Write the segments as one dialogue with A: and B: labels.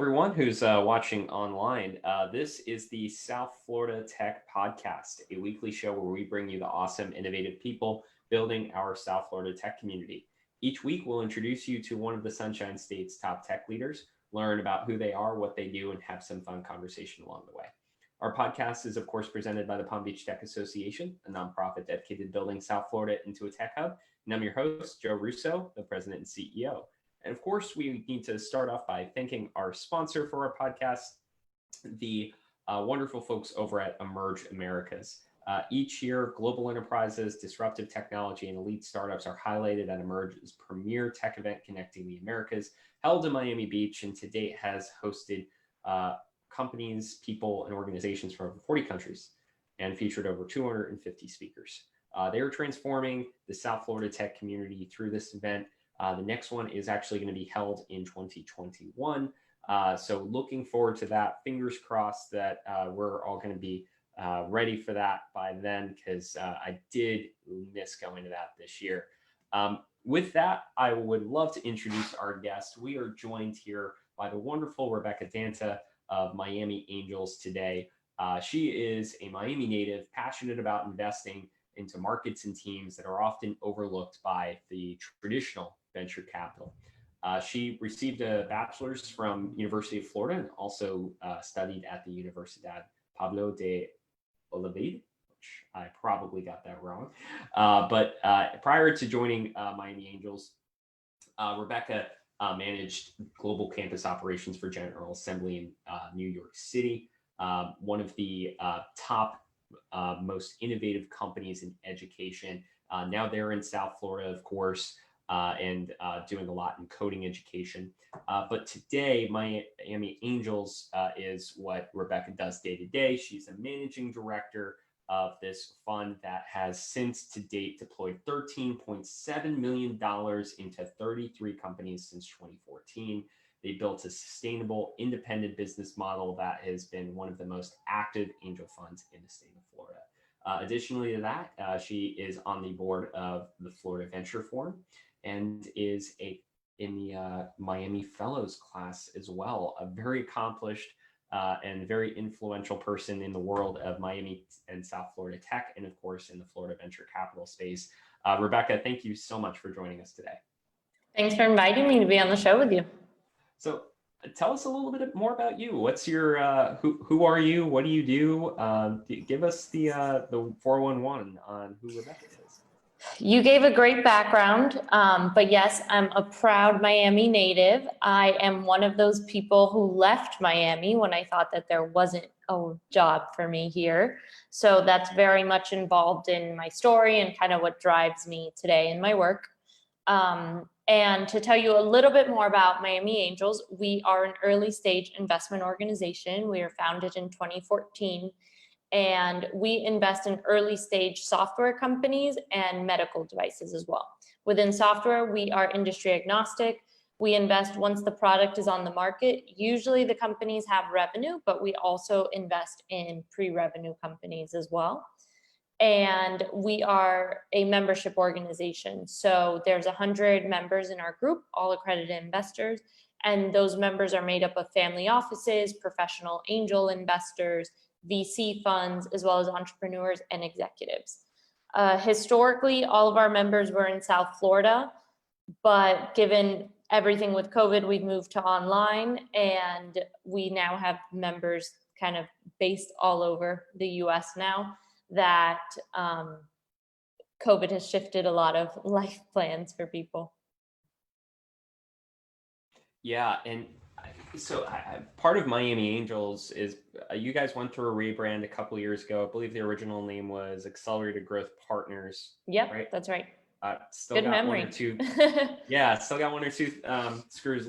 A: Everyone who's watching online. This is the South Florida Tech Podcast, a weekly show where we bring you the awesome, innovative people building our South Florida tech community. Each week, we'll introduce you to one of the Sunshine State's top tech leaders, learn about who they are, what they do, and have some fun conversation along the way. Our podcast is, of course, presented by the Palm Beach Tech Association, a nonprofit dedicated to building South Florida into a tech hub. And I'm your host, Joe Russo, the president and CEO. And of course, we need to start off by thanking our sponsor for our podcast, the wonderful folks over at Emerge Americas. Each year, global enterprises, disruptive technology, and elite startups are highlighted at Emerge's premier tech event connecting the Americas, held in Miami Beach, and to date has hosted companies, people, and organizations from over 40 countries and featured over 250 speakers. They are transforming the South Florida tech community through this event. The next one is actually going to be held in 2021. So looking forward to that. Fingers crossed that we're all going to be ready for that by then, because I did miss going to that this year. With that, I would love to introduce our guest. We are joined here by the wonderful Rebecca Danta of Miami Angels today. She is a Miami native, passionate about investing into markets and teams that are often overlooked by the traditional venture capital. She received a bachelor's from University of Florida and also studied at the Universidad Pablo de Olavide, which I probably got that wrong. But prior to joining Miami Angels, Rebecca managed global campus operations for General Assembly in New York City, one of the top most innovative companies in education. Now they're in South Florida, of course, and doing a lot in coding education. But today, Miami Angels is what Rebecca does day to day. She's a managing director of this fund that has since to date deployed $13.7 million into 33 companies since 2014. They built a sustainable, independent business model that has been one of the most active angel funds in the state of Florida. Additionally to that, she is on the board of the Florida Venture Forum and is in the Miami Fellows class as well. A very accomplished and very influential person in the world of Miami and South Florida tech, and of course in the Florida venture capital space. Rebecca, thank you so much for joining us today.
B: Thanks for inviting me to be on the show with you.
A: So tell us a little bit more about you. What's your, who are you? What do you do? Give us the 411 on who Rebecca is.
B: You gave a great background, but yes, I'm a proud Miami native. I am one of those people who left Miami when I thought that there wasn't a job for me here. So that's very much involved in my story and kind of what drives me today in my work. And to tell you a little bit more about Miami Angels, we are an early stage investment organization. We were founded in 2014. And we invest in early stage software companies and medical devices as well. Within software, we are industry agnostic. We invest once the product is on the market. Usually the companies have revenue, but we also invest in pre-revenue companies as well. And we are a membership organization. So there's 100 members in our group, all accredited investors. And those members are made up of family offices, professional angel investors, VC funds, as well as entrepreneurs and executives. Historically, all of our members were in South Florida, but given everything with COVID, we've moved to online, and we now have members kind of based all over the US now that COVID has shifted a lot of life plans for people.
A: Yeah, and so part of Miami Angels is you guys went through a rebrand a couple of years ago. I believe the original name was Accelerated Growth Partners.
B: Yep,
A: right?
B: That's right.
A: Still
B: Good
A: got
B: memory.
A: one or two. Yeah, still got one or two screws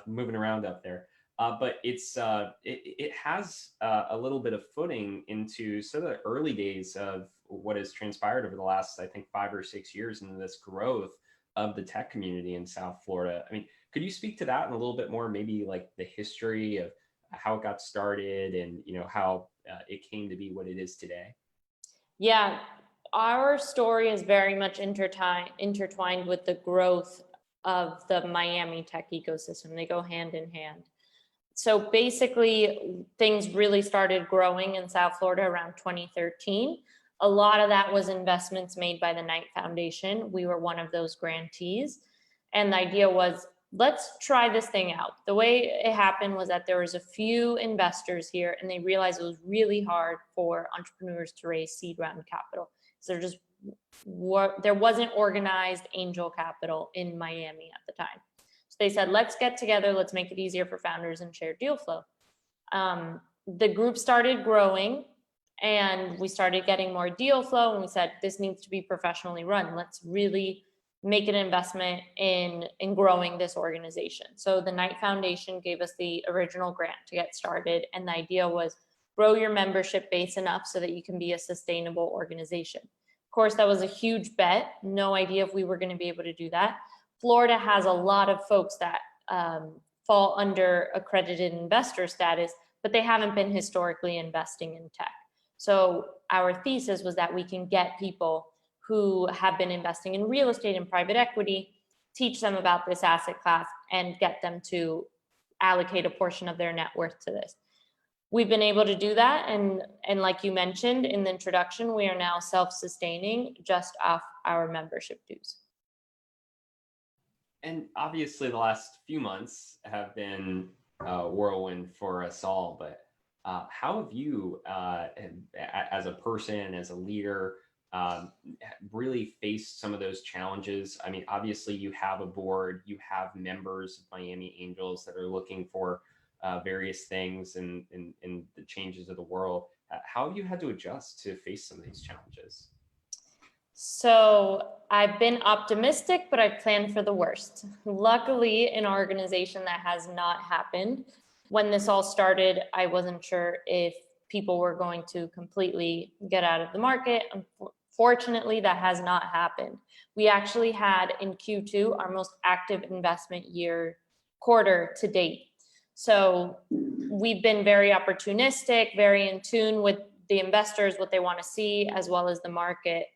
A: moving around up there. But it has a little bit of footing into sort of the early days of what has transpired over the last, I think, 5 or 6 years into this growth of the tech community in South Florida. I mean, could you speak to that in a little bit more, maybe like the history of how it got started and, how it came to be what it is today?
B: Yeah, our story is very much intertwined with the growth of the Miami tech ecosystem. They go hand in hand. So basically, things really started growing in South Florida around 2013. A lot of that was investments made by the Knight Foundation. We were one of those grantees. And the idea was, let's try this thing out. The way it happened was that there was a few investors here, and they realized it was really hard for entrepreneurs to raise seed round capital. So there wasn't organized angel capital in Miami at the time. So they said, let's get together, let's make it easier for founders and share deal flow. The group started growing, and we started getting more deal flow, and we said, this needs to be professionally run. Let's really make an investment in growing this organization. So the Knight Foundation gave us the original grant to get started, and the idea was grow your membership base enough so that you can be a sustainable organization. Of course, that was a huge bet. No idea if we were going to be able to do that. Florida has a lot of folks that fall under accredited investor status, but they haven't been historically investing in tech. So our thesis was that we can get people who have been investing in real estate and private equity, teach them about this asset class, and get them to allocate a portion of their net worth to this. We've been able to do that, and like you mentioned in the introduction, we are now self-sustaining just off our membership dues.
A: And obviously the last few months have been a whirlwind for us all, but how have you, as a person, as a leader, really faced some of those challenges? I mean, obviously you have a board, you have members of Miami Angels that are looking for various things in the changes of the world. How have you had to adjust to face some of these challenges?
B: So I've been optimistic, but I've planned for the worst. Luckily, in our organization, that has not happened. When this all started, I wasn't sure if people were going to completely get out of the market. Fortunately, that has not happened. We actually had in Q2 our most active investment quarter to date. So we've been very opportunistic, very in tune with the investors, what they want to see, as well as the market.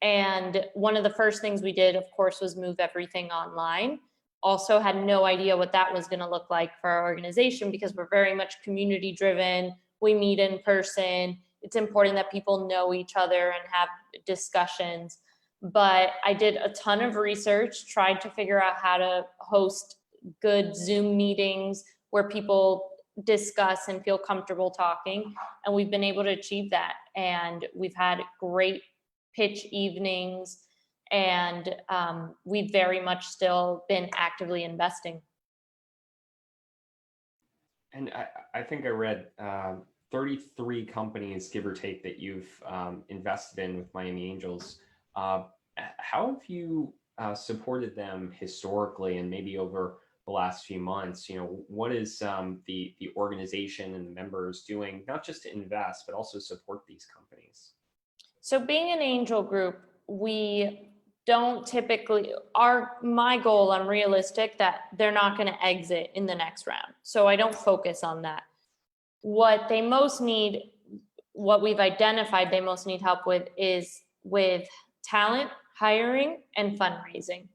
B: And one of the first things we did, of course, was move everything online. Also had no idea what that was going to look like for our organization, because we're very much community driven. We meet in person. It's important that people know each other and have discussions. But I did a ton of research, tried to figure out how to host good Zoom meetings where people discuss and feel comfortable talking. And we've been able to achieve that. And we've had great pitch evenings, and we've very much still been actively investing.
A: And I think I read 33 companies, give or take, that you've invested in with Miami Angels. How have you supported them historically, and maybe over the last few months? What is the organization and the members doing, not just to invest, but also support these companies?
B: So being an angel group, we don't typically, my goal, I'm realistic that they're not going to exit in the next round. So I don't focus on that. What they most need, what we've identified they most need help with, is with talent, hiring, and fundraising.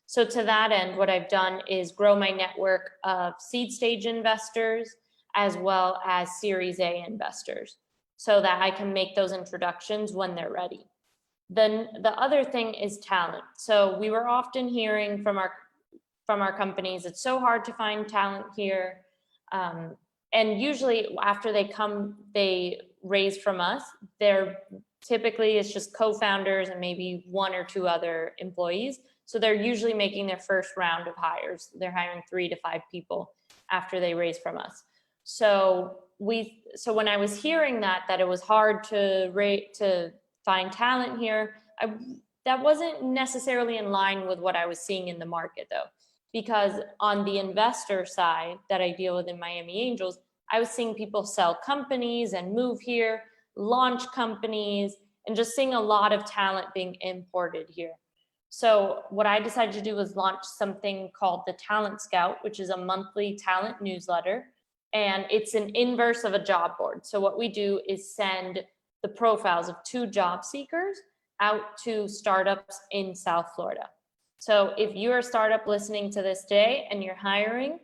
B: So to that end, what I've done is grow my network of seed stage investors as well as Series A investors, so that I can make those introductions when they're ready. Then the other thing is talent. So we were often hearing from our companies, it's so hard to find talent here. And usually after they raise from us, they're typically, it's just co-founders and maybe one or two other employees. So they're usually making their first round of hires. They're hiring 3 to 5 people after they raise from us. So when I was hearing that it was hard to find talent here, that wasn't necessarily in line with what I was seeing in the market, though, because on the investor side that I deal with in Miami Angels, I was seeing people sell companies and move here, launch companies, and just seeing a lot of talent being imported here. So what I decided to do was launch something called the Talent Scout, which is a monthly talent newsletter. And it's an inverse of a job board. So what we do is send the profiles of 2 job seekers out to startups in South Florida. So if you're a startup listening to this today and you're hiring,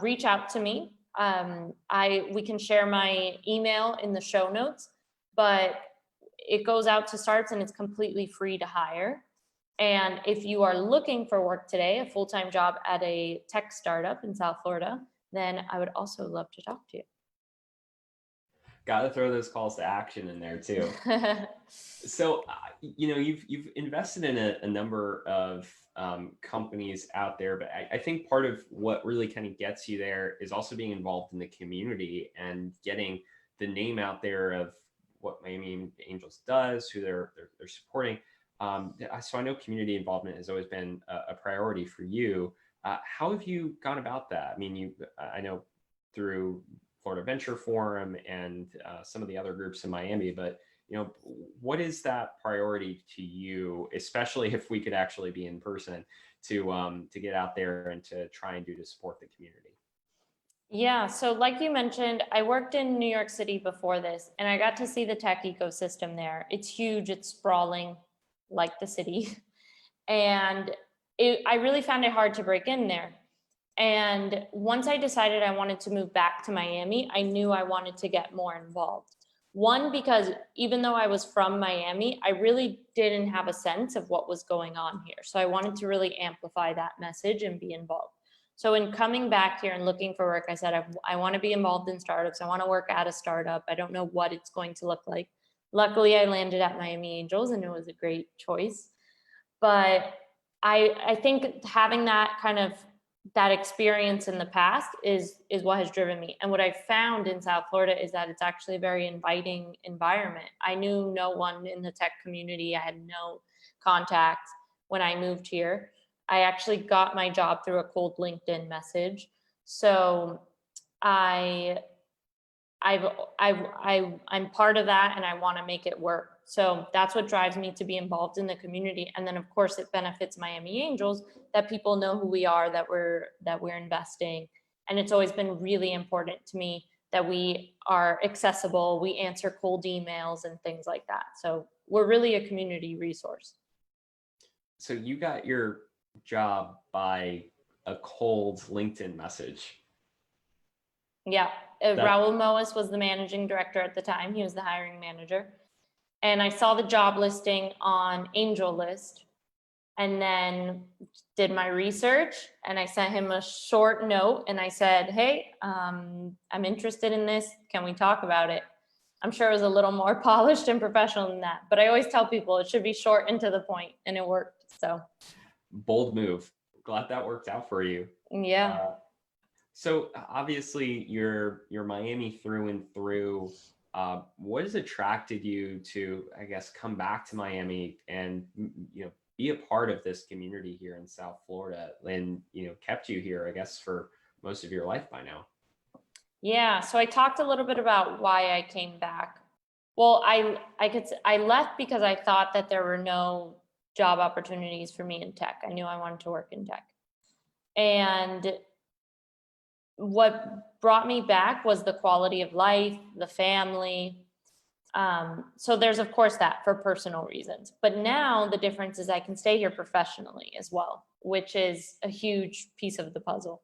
B: reach out to me. We can share my email in the show notes, but it goes out to startups and it's completely free to hire. And if you are looking for work today, a full-time job at a tech startup in South Florida, then I would also love to talk to you.
A: Got to throw those calls to action in there too. So, you've invested in a number of companies out there, but I think part of what really kind of gets you there is also being involved in the community and getting the name out there of what Miami Angels does, who they're supporting. So I know community involvement has always been a priority for you. How have you gone about that? I mean, I know through Florida Venture Forum and some of the other groups in Miami, but what is that priority to you, especially if we could actually be in person to get out there and to try and do to support the community?
B: Yeah, so like you mentioned, I worked in New York City before this, and I got to see the tech ecosystem there. It's huge, it's sprawling, like the city. And I really found it hard to break in there. And once I decided I wanted to move back to Miami, I knew I wanted to get more involved. One, because even though I was from Miami, I really didn't have a sense of what was going on here. So I wanted to really amplify that message and be involved. So in coming back here and looking for work, I said, I want to be involved in startups. I want to work at a startup. I don't know what it's going to look like. Luckily, I landed at Miami Angels and it was a great choice. But I think having that kind of that experience in the past is what has driven me. And what I found in South Florida is that it's actually a very inviting environment. I knew no one in the tech community. I had no contacts when I moved here. I actually got my job through a cold LinkedIn message. So I'm part of that and I want to make it work. So that's what drives me to be involved in the community. And then of course it benefits Miami Angels that people know who we are, that we're investing. And it's always been really important to me that we are accessible, we answer cold emails and things like that. So we're really a community resource.
A: So you got your job by a cold LinkedIn message.
B: Yeah, Raul Moas was the managing director at the time. He was the hiring manager. And I saw the job listing on Angel List and then did my research and I sent him a short note and I said, hey, I'm interested in this. Can we talk about it? I'm sure it was a little more polished and professional than that, but I always tell people it should be short and to the point, and it worked. So
A: bold move. Glad that worked out for you.
B: Yeah.
A: So obviously you're Miami through and through. What has attracted you to, I guess, come back to Miami and be a part of this community here in South Florida, and kept you here, I guess, for most of your life by now?
B: Yeah, so I talked a little bit about why I came back. Well, I left because I thought that there were no job opportunities for me in tech. I knew I wanted to work in tech. And what brought me back was the quality of life, the family. So there's of course that for personal reasons, but now the difference is I can stay here professionally as well, which is a huge piece of the puzzle.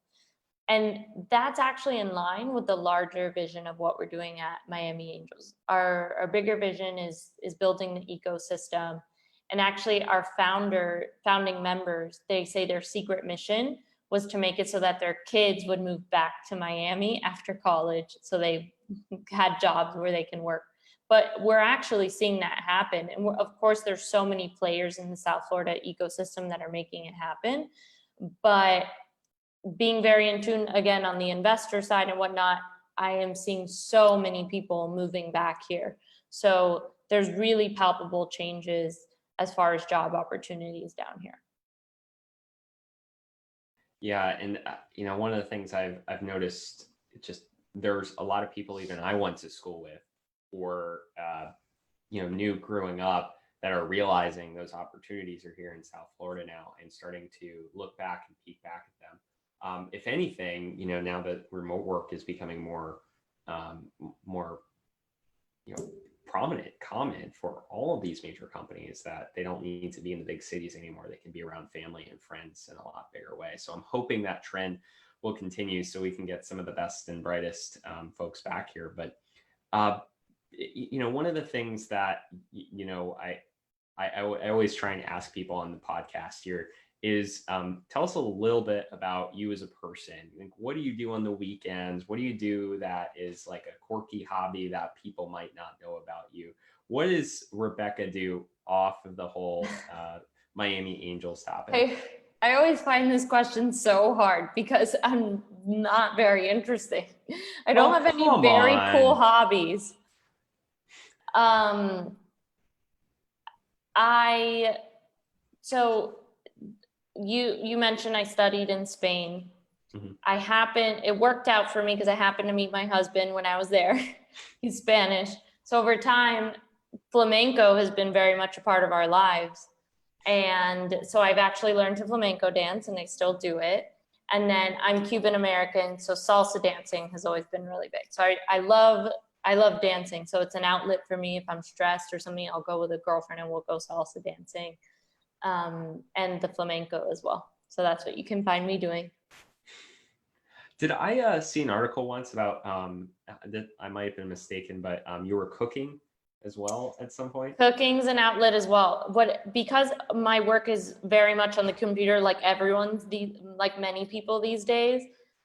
B: And that's actually in line with the larger vision of what we're doing at Miami Angels. Our bigger vision is building the ecosystem. And actually our founding members, they say their secret mission was to make it so that their kids would move back to Miami after college so they had jobs where they can work. But we're actually seeing that happen. And of course, there's so many players in the South Florida ecosystem that are making it happen. But being very in tune, again, on the investor side and whatnot, I am seeing so many people moving back here. So there's really palpable changes as far as job opportunities down here.
A: Yeah, and one of the things I've noticed, just there's a lot of people even I went to school with, or knew growing up, that are realizing those opportunities are here in South Florida now and starting to look back and peek back at them. If anything, now that remote work is becoming more prominent, common for all of these major companies, that they don't need to be in the big cities anymore. They can be around family and friends in a lot bigger way. So I'm hoping that trend will continue so we can get some of the best and brightest folks back here. But uh, one of the things that I always try and ask people on the podcast here is tell us a little bit about you as a person. Like, what do you do on the weekends? What do you do that is like a quirky hobby that people might not know about you? What does Rebecca do off of the whole Miami Angels topic?
B: I always find this question so hard because I'm not very interesting. I don't have any very cool hobbies. So you mentioned I studied in Spain. Mm-hmm. It worked out for me because I happened to meet my husband when I was there. He's Spanish. So over time, flamenco has been very much a part of our lives. And so I've actually learned to flamenco dance and I still do it. And then I'm Cuban American, so salsa dancing has always been really big. So I love dancing. So it's an outlet for me. If I'm stressed or something, I'll go with a girlfriend and we'll go salsa dancing. And the flamenco as well. So that's what you can find me doing.
A: Did I see an article once about that I might have been mistaken, but you were cooking as well at some point?
B: Cooking's an outlet as well. Because my work is very much on the computer, like many people these days,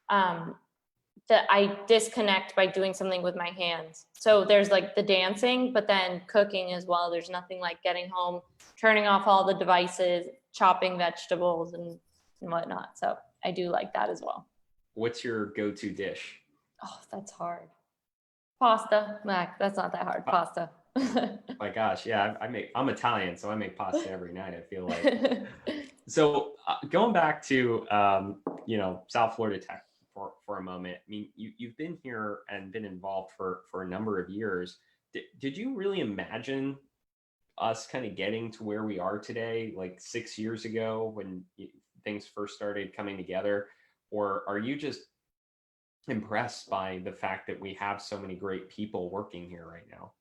B: that I disconnect by doing something with my hands. So there's like the dancing, but then cooking as well. There's nothing like getting home, turning off all the devices, chopping vegetables and whatnot. So I do like that as well.
A: What's your go-to dish?
B: Oh, that's hard. Pasta, Mac. That's not that hard. Pasta.
A: My gosh, yeah, I'm Italian, so I make pasta every night, I feel like. So going back to South Florida Tech for a moment. I mean, you've been here and been involved for a number of years. Did you really imagine us kind of getting to where we are today, like 6 years ago when things first started coming together? Or are you just impressed by the fact that we have so many great people working here right now?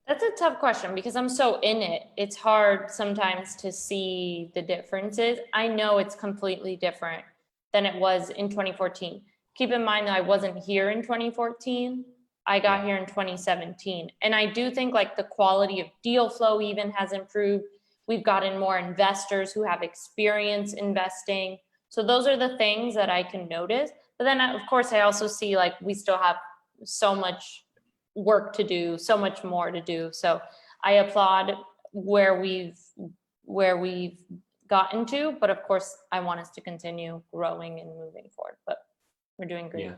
B: That's a tough question because I'm so in it. It's hard sometimes to see the differences. I know it's completely different than it was in 2014. Keep in mind that I wasn't here in 2014. I got here in 2017. And I do think like the quality of deal flow even has improved. We've gotten more investors who have experience investing. So those are the things that I can notice. But then of course I also see like we still have so much work to do, so much more to do. So I applaud where we've gotten to, but of course I want us to continue growing and moving forward, but we're doing great.
A: Yeah.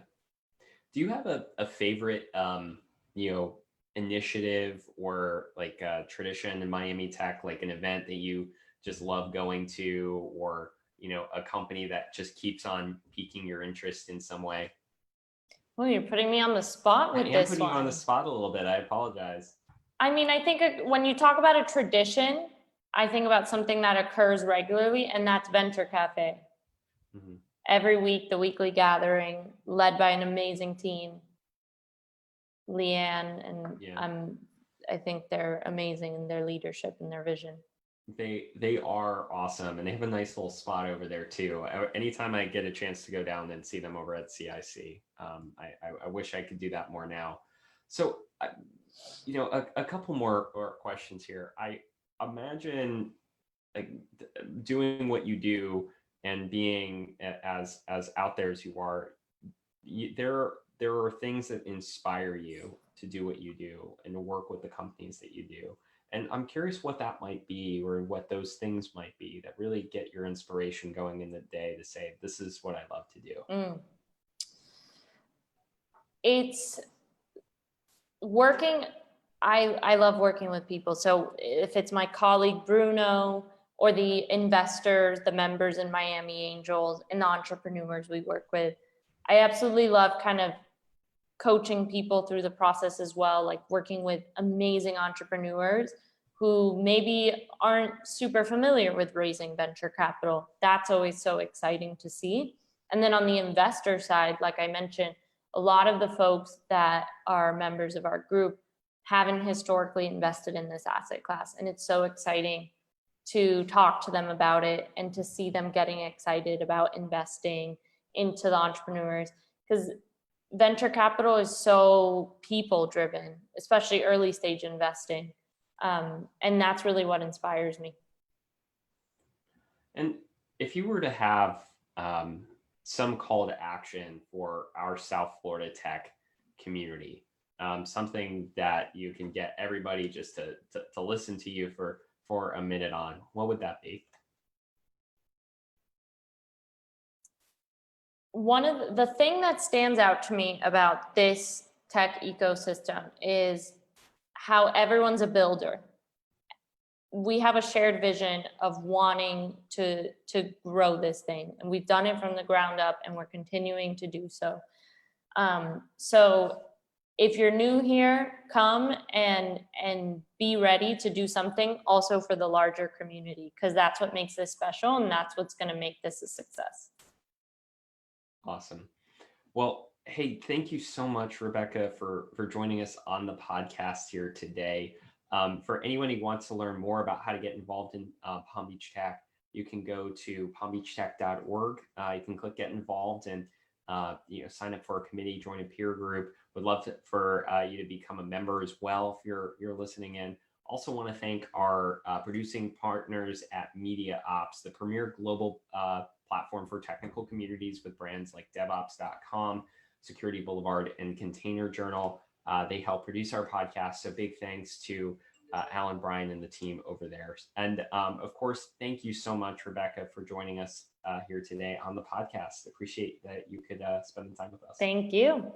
A: Do you have a favorite initiative or like a tradition in Miami Tech, like an event that you just love going to, or a company that just keeps on piquing your interest in some way?
B: Well, you're putting me on the spot with this one.
A: I'm putting you on the spot a little bit. I apologize.
B: I mean, I think when you talk about a tradition, I think about something that occurs regularly, and that's Venture Cafe. Mm-hmm. Every week, the weekly gathering led by an amazing team, Leanne, and I think they're amazing in their leadership and their vision.
A: They are awesome, and they have a nice little spot over there too. Anytime I get a chance to go down and see them over at CIC, I wish I could do that more now. So, a couple more questions here. I imagine like doing what you do and being as out there as you are, there are things that inspire you to do what you do and to work with the companies that you do. And I'm curious what that might be, or what those things might be that really get your inspiration going in the day to say, this is what I love to do.
B: It's working. I love working with people. So if it's my colleague Bruno or the investors, the members in Miami Angels and the entrepreneurs we work with, I absolutely love kind of coaching people through the process as well, like working with amazing entrepreneurs who maybe aren't super familiar with raising venture capital. That's always so exciting to see. And then on the investor side, like I mentioned, a lot of the folks that are members of our group haven't historically invested in this asset class. And it's so exciting to talk to them about it and to see them getting excited about investing into the entrepreneurs, because venture capital is so people driven, especially early stage investing. And that's really what inspires me.
A: And if you were to have some call to action for our South Florida tech community, something that you can get everybody just to listen to you for a minute on, what would that be?
B: One of the thing that stands out to me about this tech ecosystem is how everyone's a builder. We have a shared vision of wanting to grow this thing, and we've done it from the ground up, and we're continuing to do so. So if you're new here, come and be ready to do something also for the larger community, because that's what makes this special, and that's what's going to make this a success.
A: Awesome. Well, hey, thank you so much, Rebecca, for joining us on the podcast here today. For anyone who wants to learn more about how to get involved in Palm Beach Tech, you can go to palmbeachtech.org. You can click Get Involved and sign up for a committee, join a peer group. Would love for you to become a member as well if you're listening in. Also want to thank our producing partners at Media Ops, the premier global platform for technical communities with brands like DevOps.com, Security Boulevard, and Container Journal. They help produce our podcast. So big thanks to Alan, Brian, and the team over there. And of course, thank you so much, Rebecca, for joining us here today on the podcast. Appreciate that you could spend the time with us.
B: Thank you.